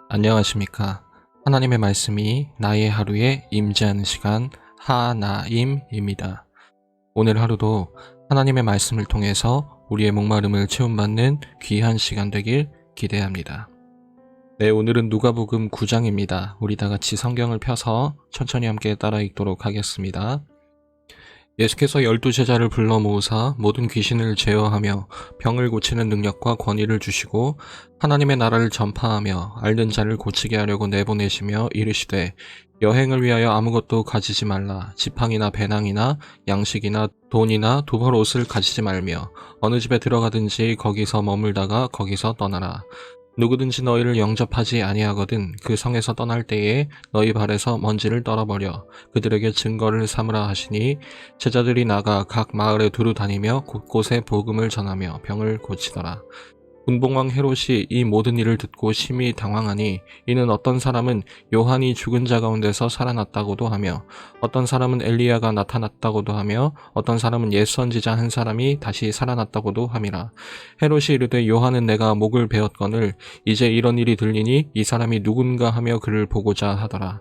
안녕하십니까. 하나님의 말씀이 나의 하루에 임재하는 시간 하나임입니다. 오늘 하루도 하나님의 말씀을 통해서 우리의 목마름을 채움받는 귀한 시간 되길 기대합니다. 네, 오늘은 누가복음 9장입니다. 우리 다 같이 성경을 펴서 천천히 함께 따라 읽도록 하겠습니다. 예수께서 12제자를 불러 모으사 모든 귀신을 제어하며 병을 고치는 능력과 권위를 주시고 하나님의 나라를 전파하며 앓는 자를 고치게 하려고 내보내시며 이르시되 여행을 위하여 아무것도 가지지 말라. 지팡이나 배낭이나 양식이나 돈이나 두벌 옷을 가지지 말며 어느 집에 들어가든지 거기서 머물다가 거기서 떠나라. 누구든지 너희를 영접하지 아니하거든 그 성에서 떠날 때에 너희 발에서 먼지를 떨어버려 그들에게 증거를 삼으라 하시니 제자들이 나가 각 마을에 두루 다니며 곳곳에 복음을 전하며 병을 고치더라. 군봉왕 헤롯이 이 모든 일을 듣고 심히 당황하니 이는 어떤 사람은 요한이 죽은 자 가운데서 살아났다고도 하며 어떤 사람은 엘리야가 나타났다고도 하며 어떤 사람은 옛 선지자 한 사람이 다시 살아났다고도 함이라. 헤롯이 이르되 요한은 내가 목을 베었거늘 이제 이런 일이 들리니 이 사람이 누군가 하며 그를 보고자 하더라.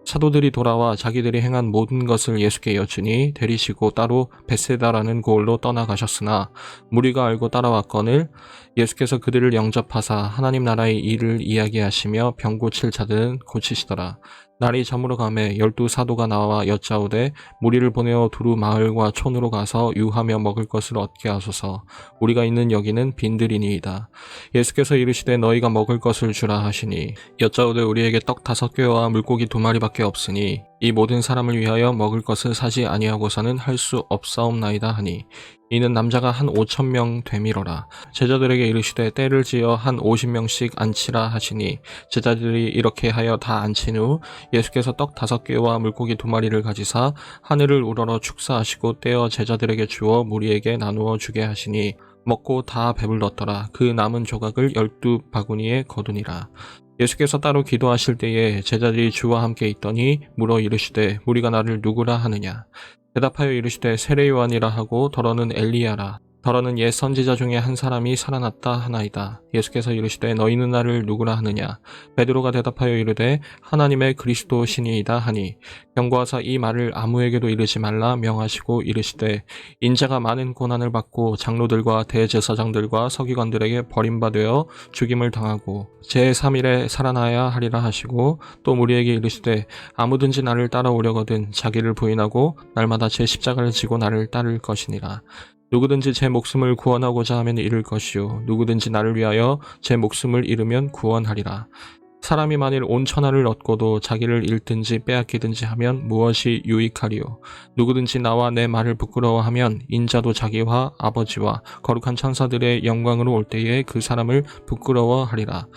사도들이 돌아와 자기들이 행한 모든 것을 예수께 여쭈니 데리시고 따로 벳세다라는 고을로 떠나가셨으나 무리가 알고 따라왔거늘 예수께서 그들을 영접하사 하나님 나라의 일을 이야기하시며 병 고칠 자들은 고치시더라. 날이 저물어 가매 12사도가 나와 여짜오되 무리를 보내어 두루 마을과 촌으로 가서 유하며 먹을 것을 얻게 하소서. 우리가 있는 여기는 빈들이니이다. 예수께서 이르시되 너희가 먹을 것을 주라 하시니 여짜오되 우리에게 떡 5개와 물고기 2마리밖에 없으니 이 모든 사람을 위하여 먹을 것을 사지 아니하고서는 할 수 없사옵나이다 하니 이는 남자가 한 5,000명 되밀어라. 제자들에게 이르시되 때를 지어 한 50명씩 앉히라 하시니 제자들이 이렇게 하여 다 앉힌 후 예수께서 떡 5개와 물고기 2마리를 가지사 하늘을 우러러 축사하시고 떼어 제자들에게 주어 무리에게 나누어 주게 하시니 먹고 다 배불렀더라. 그 남은 조각을 12바구니에 거두니라. 예수께서 따로 기도하실 때에 제자들이 주와 함께 있더니 물어 이르시되 무리가 나를 누구라 하느냐. 대답하여 이르시되 세례 요한이라 하고 더러는 엘리야라. 더러는 옛 선지자 중에 한 사람이 살아났다 하나이다. 예수께서 이르시되 너희는 나를 누구라 하느냐. 베드로가 대답하여 이르되 하나님의 그리스도시니이다 하니 경고하사 이 말을 아무에게도 이르지 말라 명하시고 이르시되 인자가 많은 고난을 받고 장로들과 대제사장들과 서기관들에게 버림받아 죽임을 당하고 제3일에 살아나야 하리라 하시고 또 무리에게 이르시되 아무든지 나를 따라오려거든 자기를 부인하고 날마다 제 십자가를 지고 나를 따를 것이니라. 누구든지 제 목숨을 구원하고자 하면 잃을 것이요 누구든지 나를 위하여 제 목숨을 잃으면 구원하리라. 사람이 만일 온 천하를 얻고도 자기를 잃든지 빼앗기든지 하면 무엇이 유익하리요. 누구든지 나와 내 말을 부끄러워하면 인자도 자기와 아버지와 거룩한 천사들의 영광으로 올 때에 그 사람을 부끄러워하리라.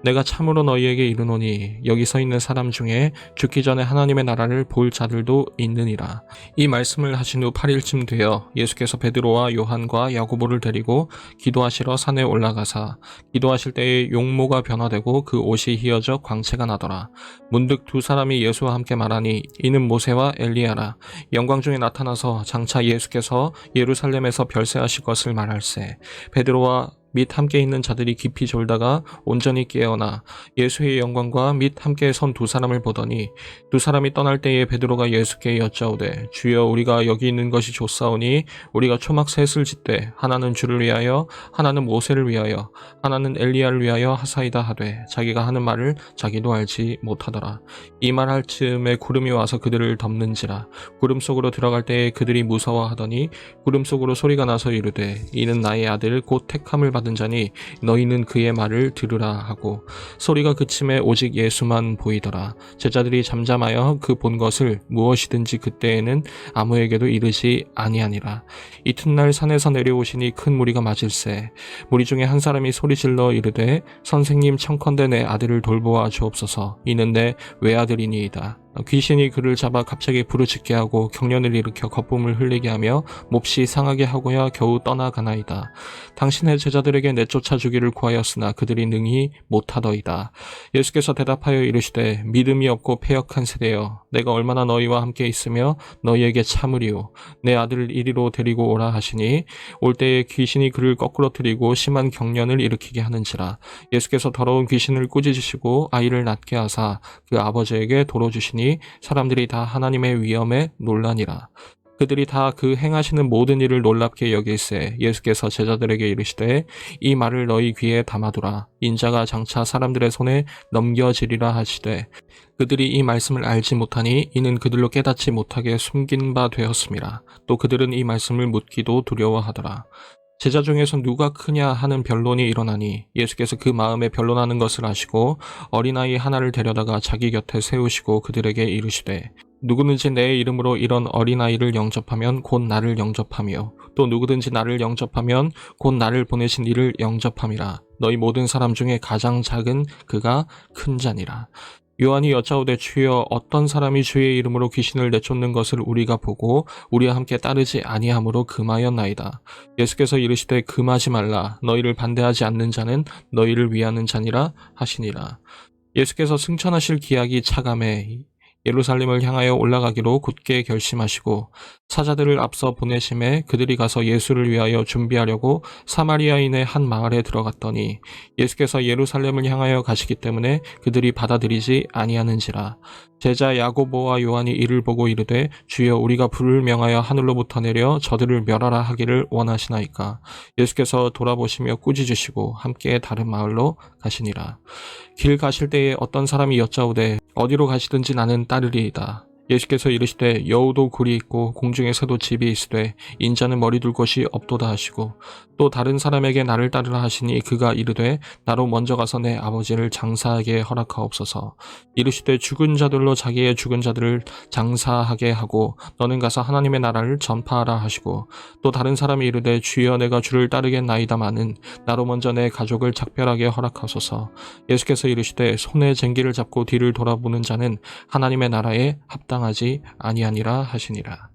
내가 참으로 너희에게 이르노니 여기 서 있는 사람 중에 죽기 전에 하나님의 나라를 볼 자들도 있느니라. 이 말씀을 하신 후 8일쯤 되어 예수께서 베드로와 요한과 야고보를 데리고 기도하시러 산에 올라가사 기도하실 때에 용모가 변화되고 그 옷이 휘어져 광채가 나더라. 문득 두 사람이 예수와 함께 말하니 이는 모세와 엘리야라. 영광 중에 나타나서 장차 예수께서 예루살렘에서 별세하실 것을 말할세. 베드로와 및 함께 있는 자들이 깊이 졸다가 온전히 깨어나 예수의 영광과 및 함께 선 두 사람을 보더니 두 사람이 떠날 때에 베드로가 예수께 여짜오되 주여 우리가 여기 있는 것이 좋사오니 우리가 초막 셋을 짓되 하나는 주를 위하여 하나는 모세를 위하여 하나는 엘리야를 위하여 하사이다 하되 자기가 하는 말을 자기도 알지 못하더라. 이 말할 즈음에 구름이 와서 그들을 덮는지라. 구름 속으로 들어갈 때에 그들이 무서워하더니 구름 속으로 소리가 나서 이르되 이는 나의 아들 곧 택함을 받은 자니 너희는 그의 말을 들으라 하고 소리가 그침에 오직 예수만 보이더라. 제자들이 잠잠하여 그 본 것을 무엇이든지 그때에는 아무에게도 이르지 아니하니라. 이튿날 산에서 내려오시니 큰 무리가 맞을세. 무리 중에 한 사람이 소리질러 이르되 선생님 청컨대 내 아들을 돌보아 주옵소서. 이는 내 외아들이니이다. 귀신이 그를 잡아 갑자기 부르짖게 하고 경련을 일으켜 거품을 흘리게 하며 몹시 상하게 하고야 겨우 떠나가나이다. 당신의 제자들에게 내쫓아 주기를 구하였으나 그들이 능히 못하더이다. 예수께서 대답하여 이르시되 믿음이 없고 패역한 세대여, 내가 얼마나 너희와 함께 있으며 너희에게 참으리요. 내 아들을 이리로 데리고 오라 하시니 올 때에 귀신이 그를 거꾸로 들이고 심한 경련을 일으키게 하는지라. 예수께서 더러운 귀신을 꾸짖으시고 아이를 낫게 하사 그 아버지에게 도로 주시니 사람들이 다 하나님의 위엄에 놀라니라. 그들이 다 그 행하시는 모든 일을 놀랍게 여길세 예수께서 제자들에게 이르시되 이 말을 너희 귀에 담아두라. 인자가 장차 사람들의 손에 넘겨지리라 하시되 그들이 이 말씀을 알지 못하니 이는 그들로 깨닫지 못하게 숨긴 바 되었음이라. 또 그들은 이 말씀을 묻기도 두려워하더라. 제자 중에서 누가 크냐 하는 변론이 일어나니 예수께서 그 마음에 변론하는 것을 아시고 어린아이 하나를 데려다가 자기 곁에 세우시고 그들에게 이르시되 누구든지 내 이름으로 이런 어린아이를 영접하면 곧 나를 영접하며 또 누구든지 나를 영접하면 곧 나를 보내신 이를 영접함이라. 너희 모든 사람 중에 가장 작은 그가 큰 자니라. 요한이 여짜오되 주여 어떤 사람이 주의 이름으로 귀신을 내쫓는 것을 우리가 보고 우리와 함께 따르지 아니하므로 금하였나이다. 예수께서 이르시되 금하지 말라. 너희를 반대하지 않는 자는 너희를 위하는 자니라 하시니라. 예수께서 승천하실 기약이 차감해 예루살렘을 향하여 올라가기로 굳게 결심하시고 사자들을 앞서 보내심에 그들이 가서 예수를 위하여 준비하려고 사마리아인의 한 마을에 들어갔더니 예수께서 예루살렘을 향하여 가시기 때문에 그들이 받아들이지 아니하는지라. 제자 야고보와 요한이 이를 보고 이르되 주여 우리가 불을 명하여 하늘로부터 내려 저들을 멸하라 하기를 원하시나이까. 예수께서 돌아보시며 꾸짖으시고 함께 다른 마을로 가시니라. 길 가실 때에 어떤 사람이 여짜오되 어디로 가시든지 나는 따르리이다. 예수께서 이르시되 여우도 굴이 있고 공중에서도 집이 있으되 인자는 머리 둘 곳이 없도다 하시고 또 다른 사람에게 나를 따르라 하시니 그가 이르되 나로 먼저 가서 내 아버지를 장사하게 허락하옵소서. 이르시되 죽은 자들로 자기의 죽은 자들을 장사하게 하고 너는 가서 하나님의 나라를 전파하라 하시고 또 다른 사람이 이르되 주여 내가 주를 따르겠나이다마는 나로 먼저 내 가족을 작별하게 허락하소서. 예수께서 이르시되 손에 쟁기를 잡고 뒤를 돌아보는 자는 하나님의 나라에 합당하지 아니하니라 하시니라.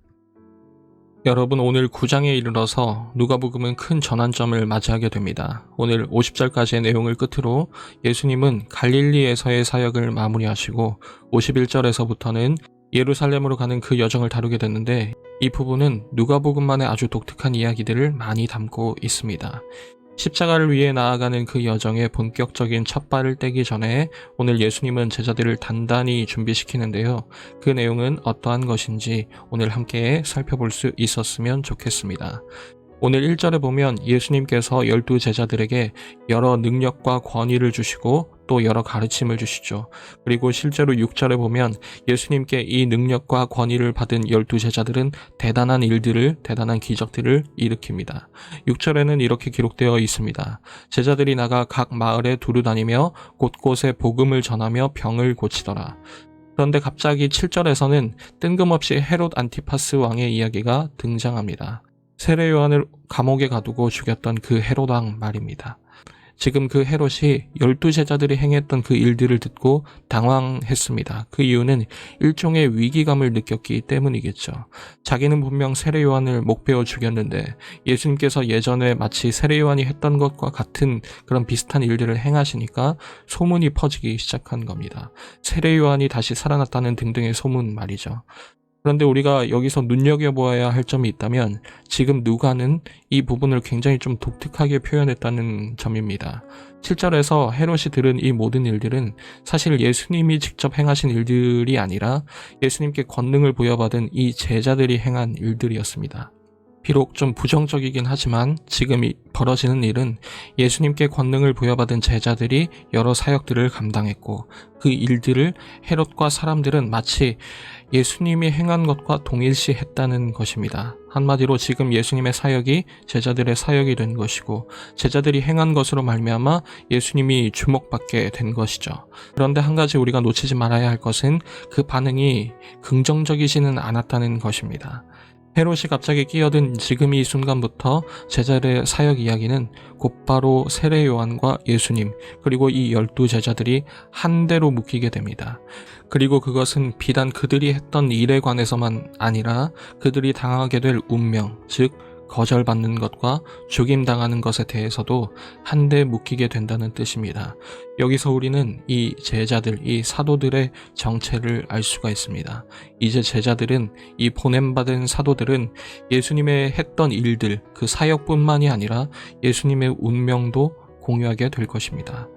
여러분, 오늘 9장에 이르러서 누가복음은 큰 전환점을 맞이하게 됩니다. 오늘 50절까지의 내용을 끝으로 예수님은 갈릴리에서의 사역을 마무리하시고 51절에서부터는 예루살렘으로 가는 그 여정을 다루게 됐는데 이 부분은 누가복음만의 아주 독특한 이야기들을 많이 담고 있습니다. 십자가를 위해 나아가는 그 여정의 본격적인 첫 발을 떼기 전에 오늘 예수님은 제자들을 단단히 준비시키는데요. 그 내용은 어떠한 것인지 오늘 함께 살펴볼 수 있었으면 좋겠습니다. 오늘 1절에 보면 예수님께서 12 제자들에게 여러 능력과 권위를 주시고 또 여러 가르침을 주시죠. 그리고 실제로 6절에 보면 예수님께 이 능력과 권위를 받은 12 제자들은 대단한 일들을, 대단한 기적들을 일으킵니다. 6절에는 이렇게 기록되어 있습니다. 제자들이 나가 각 마을에 두루 다니며 곳곳에 복음을 전하며 병을 고치더라. 그런데 갑자기 7절에서는 뜬금없이 헤롯 안티파스 왕의 이야기가 등장합니다. 세례 요한을 감옥에 가두고 죽였던 그 헤롯 왕 말입니다. 지금 그 헤롯이 12 제자들이 행했던 그 일들을 듣고 당황했습니다. 그 이유는 일종의 위기감을 느꼈기 때문이겠죠. 자기는 분명 세례 요한을 목베어 죽였는데 예수님께서 예전에 마치 세례 요한이 했던 것과 같은 그런 비슷한 일들을 행하시니까 소문이 퍼지기 시작한 겁니다. 세례 요한이 다시 살아났다는 등등의 소문 말이죠. 그런데 우리가 여기서 눈여겨보아야 할 점이 있다면 지금 누가는 이 부분을 굉장히 좀 독특하게 표현했다는 점입니다. 7절에서 헤롯이 들은 이 모든 일들은 사실 예수님이 직접 행하신 일들이 아니라 예수님께 권능을 부여받은 이 제자들이 행한 일들이었습니다. 비록 좀 부정적이긴 하지만 지금 벌어지는 일은 예수님께 권능을 부여받은 제자들이 여러 사역들을 감당했고 그 일들을 헤롯과 사람들은 마치 예수님이 행한 것과 동일시했다는 것입니다. 한마디로 지금 예수님의 사역이 제자들의 사역이 된 것이고 제자들이 행한 것으로 말미암아 예수님이 주목받게 된 것이죠. 그런데 한 가지 우리가 놓치지 말아야 할 것은 그 반응이 긍정적이지는 않았다는 것입니다. 헤롯이 갑자기 끼어든 지금 이 순간부터 제자들의 사역 이야기는 곧바로 세례 요한과 예수님 그리고 이 12제자들이 한대로 묶이게 됩니다. 그리고 그것은 비단 그들이 했던 일에 관해서만 아니라 그들이 당하게 될 운명, 즉 거절받는 것과 죽임당하는 것에 대해서도 한데 묶이게 된다는 뜻입니다. 여기서 우리는 이 제자들, 이 사도들의 정체를 알 수가 있습니다. 이제 제자들은, 이 보냄받은 사도들은 예수님의 했던 일들, 그 사역뿐만이 아니라 예수님의 운명도 공유하게 될 것입니다.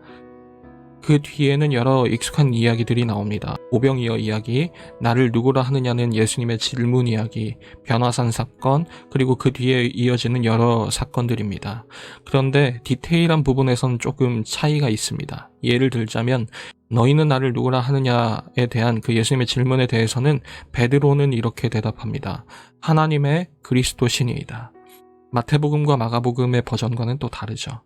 그 뒤에는 여러 익숙한 이야기들이 나옵니다. 오병이어 이야기, 나를 누구라 하느냐는 예수님의 질문 이야기, 변화산 사건, 그리고 그 뒤에 이어지는 여러 사건들입니다. 그런데 디테일한 부분에선 조금 차이가 있습니다. 예를 들자면 너희는 나를 누구라 하느냐에 대한 그 예수님의 질문에 대해서는 베드로는 이렇게 대답합니다. 하나님의 그리스도 신이이다. 마태복음과 마가복음의 버전과는 또 다르죠.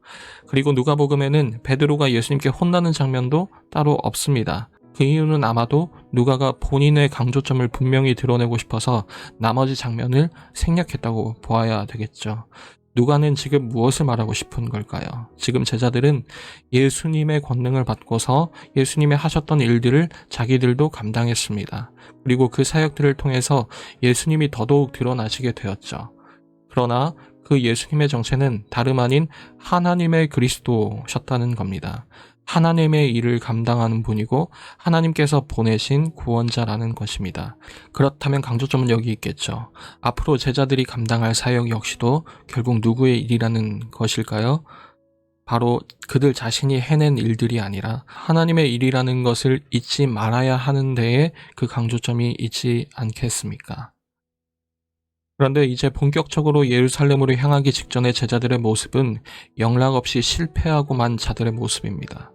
그리고 누가복음에는 베드로가 예수님께 혼나는 장면도 따로 없습니다. 그 이유는 아마도 누가가 본인의 강조점을 분명히 드러내고 싶어서 나머지 장면을 생략했다고 보아야 되겠죠. 누가는 지금 무엇을 말하고 싶은 걸까요? 지금 제자들은 예수님의 권능을 받고서 예수님이 하셨던 일들을 자기들도 감당했습니다. 그리고 그 사역들을 통해서 예수님이 더더욱 드러나시게 되었죠. 그러나 그 예수님의 정체는 다름 아닌 하나님의 그리스도셨다는 겁니다. 하나님의 일을 감당하는 분이고 하나님께서 보내신 구원자라는 것입니다. 그렇다면 강조점은 여기 있겠죠. 앞으로 제자들이 감당할 사역 역시도 결국 누구의 일이라는 것일까요? 바로 그들 자신이 해낸 일들이 아니라 하나님의 일이라는 것을 잊지 말아야 하는 데에 그 강조점이 있지 않겠습니까? 그런데 이제 본격적으로 예루살렘으로 향하기 직전의 제자들의 모습은 영락없이 실패하고만 자들의 모습입니다.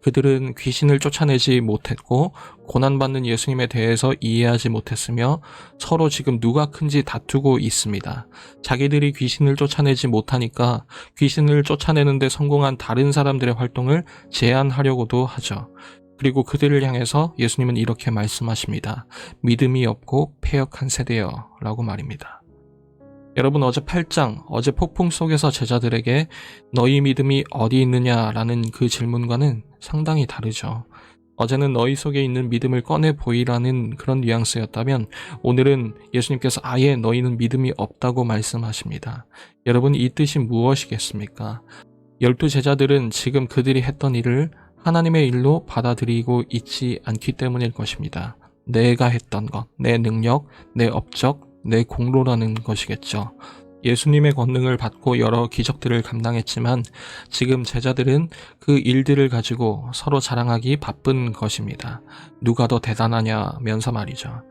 그들은 귀신을 쫓아내지 못했고 고난받는 예수님에 대해서 이해하지 못했으며 서로 지금 누가 큰지 다투고 있습니다. 자기들이 귀신을 쫓아내지 못하니까 귀신을 쫓아내는데 성공한 다른 사람들의 활동을 제한하려고도 하죠. 그리고 그들을 향해서 예수님은 이렇게 말씀하십니다. 믿음이 없고 패역한 세대여 라고 말입니다. 여러분, 어제 8장, 어제 폭풍 속에서 제자들에게 너희 믿음이 어디 있느냐라는 그 질문과는 상당히 다르죠. 어제는 너희 속에 있는 믿음을 꺼내 보이라는 그런 뉘앙스였다면 오늘은 예수님께서 아예 너희는 믿음이 없다고 말씀하십니다. 여러분, 이 뜻이 무엇이겠습니까? 12제자들은 지금 그들이 했던 일을 하나님의 일로 받아들이고 있지 않기 때문일 것입니다. 내가 했던 것, 내 능력, 내 업적, 내 공로라는 것이겠죠. 예수님의 권능을 받고 여러 기적들을 감당했지만 지금 제자들은 그 일들을 가지고 서로 자랑하기 바쁜 것입니다. 누가 더 대단하냐면서 말이죠.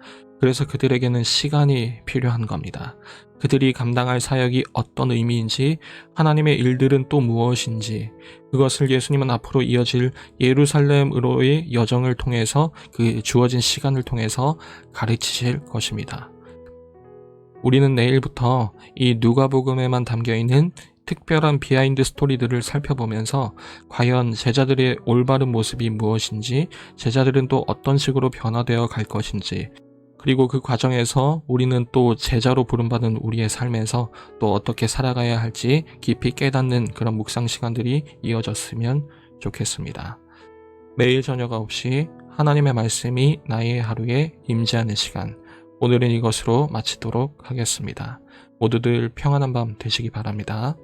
그래서 그들에게는 시간이 필요한 겁니다. 그들이 감당할 사역이 어떤 의미인지, 하나님의 일들은 또 무엇인지, 그것을 예수님은 앞으로 이어질 예루살렘으로의 여정을 통해서, 그 주어진 시간을 통해서 가르치실 것입니다. 우리는 내일부터 이 누가복음에만 담겨있는 특별한 비하인드 스토리들을 살펴보면서 과연 제자들의 올바른 모습이 무엇인지, 제자들은 또 어떤 식으로 변화되어 갈 것인지, 그리고 그 과정에서 우리는 또 제자로 부름받은 우리의 삶에서 또 어떻게 살아가야 할지 깊이 깨닫는 그런 묵상 시간들이 이어졌으면 좋겠습니다. 매일 저녁 9시 하나님의 말씀이 나의 하루에 임재하는 시간, 오늘은 이것으로 마치도록 하겠습니다. 모두들 평안한 밤 되시기 바랍니다.